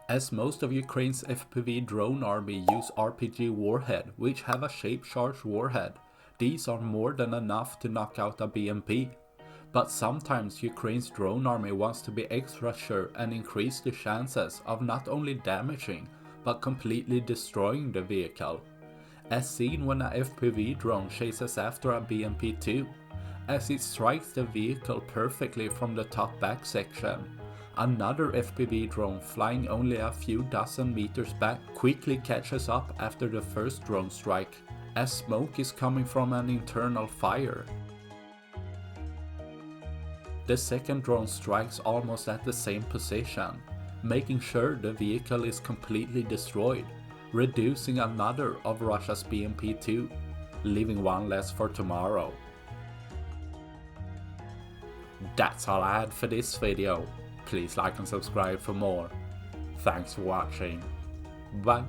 As most of Ukraine's FPV drone army use RPG warhead, which have a shape-charged warhead, these are more than enough to knock out a BMP. But sometimes Ukraine's drone army wants to be extra sure and increase the chances of not only damaging, but completely destroying the vehicle. As seen when a FPV drone chases after a BMP-2, as it strikes the vehicle perfectly from the top back section. Another FPV drone flying only a few dozen meters back quickly catches up after the first drone strike, as smoke is coming from an internal fire. The second drone strikes almost at the same position, making sure the vehicle is completely destroyed, reducing another of Russia's BMP-2, leaving one less for tomorrow. That's all I had for this video. Please like and subscribe for more. Thanks for watching. Bye.